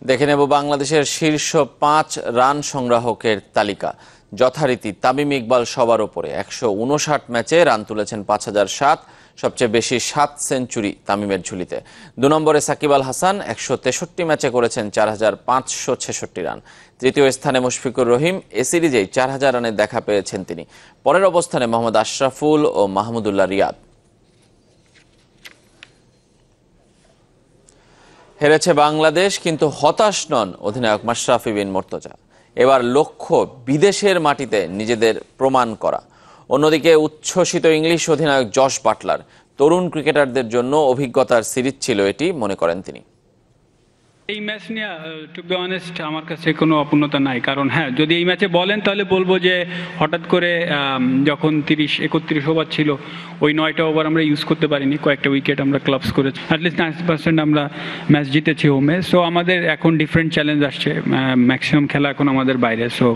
দেখে নেব বাংলাদেশের শীর্ষ 5 রান সংগ্রাহকের তালিকা। যথারীতি তামিম ইকবাল সবার উপরে, 159 ম্যাচে রান তুলেছেন 5007, সবচেয়ে বেশি 7 সেঞ্চুরি তামিমের ঝুলিতে। 2 নম্বরে সাকিব আল হাসান 163 ম্যাচে করেছেন 4566 রান। তৃতীয় স্থানে মুশফিকুর রহিম, এ সিরিজেই 4000 রানের দেখা পেয়েছেন তিনি। পরের অবস্থানে মোহাম্মদ আশরাফুল ও মাহমুদুল্লাহ রিয়াদ। হেরেছে বাংলাদেশ, কিন্তু হতাশ নন অধিনায়ক মাশরাফি বিন মুর্তজা। এবার লক্ষ্য বিদেশের মাটিতে নিজেদের প্রমাণ করা। অন্যদিকে উচ্ছ্বসিত ইংলিশ অধিনায়ক জশ বাটলার। তরুণ ক্রিকেটারদের জন্য অভিজ্ঞতার সিরিজ ছিল এটি, মনে করেন তিনি। এই ম্যাচ নিয়ে টু বি অনেস্ট আমার কাছে কোনো অপূর্ণতা নাই, কারণ হ্যাঁ যদি এই ম্যাচে বলেন তাহলে বলবো যে হঠাৎ করে যখন 30-31 ওভার ছিল ওই 9টা ওভার আমরা ইউজ করতে পারিনি, কয়েকটা উইকেট আমরা ক্লাবস করেছি, অ্যাটলিস্ট 90% আমরা ম্যাচ জিতেছি হোমে। সো আমাদের এখন ডিফারেন্ট চ্যালেঞ্জ আসছে, ম্যাক্সিমাম খেলা এখন আমাদের বাইরে, সো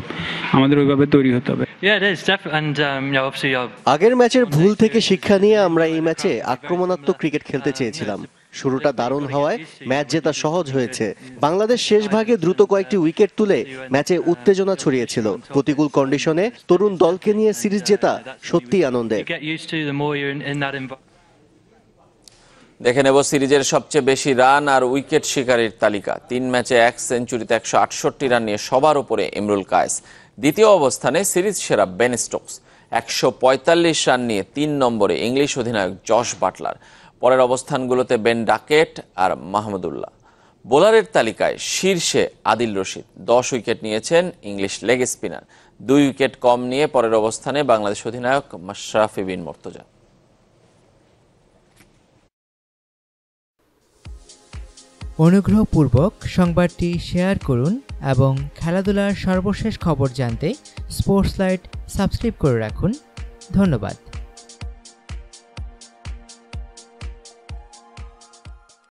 আমাদের ওইভাবে তৈরি হতে হবে। আগের ম্যাচের ভুল থেকে শিক্ষা নিয়ে আমরা এই ম্যাচে আক্রমণাত্মক ক্রিকেট খেলতে চেয়েছিলাম। শুরুটা দারুণ হওয়ায় ম্যাচ জেতা সহজ হয়েছে। বাংলাদেশ শেষ ভাগে দ্রুত কয়েকটি উইকেট তুলে ম্যাচে উত্তেজনা ছড়িয়েছিল। প্রতিকূল কন্ডিশনে তরুণ দলকে নিয়ে সিরিজ জেতা সত্যিই আনন্দের। দেখে নেব সিরিজের সবচেয়ে বেশি রান আর উইকেট শিকারীর তালিকা। 3 ম্যাচে 1 সেঞ্চুরিতে 168 রান নিয়ে সবার উপরে ইমরুল কায়েস। দ্বিতীয় অবস্থানে সিরিজ সেরা বেন স্টোকস, 145 রান নিয়ে 3 নম্বরে ইংলিশ অধিনায়ক জশ বাটলার। পরের অবস্থানগুলোতে বেন ডাকেট আর মাহমুদুল্লাহ। বোলারের তালিকায় শীর্ষে আদিল রশিদ, 10 উইকেট নিয়েছেন ইংলিশ লেগ স্পিনার। 2 উইকেট কম নিয়ে পরের অবস্থানে বাংলাদেশ অধিনায়ক মাশরাফি বিন মুর্তজা। অনুগ্রহপূর্বক সংবাদটি শেয়ার করুন এবং খেলাধুলার সর্বশেষ খবর জানতে স্পোর্টস লাইট সাবস্ক্রাইব করে রাখুন। ধন্যবাদ।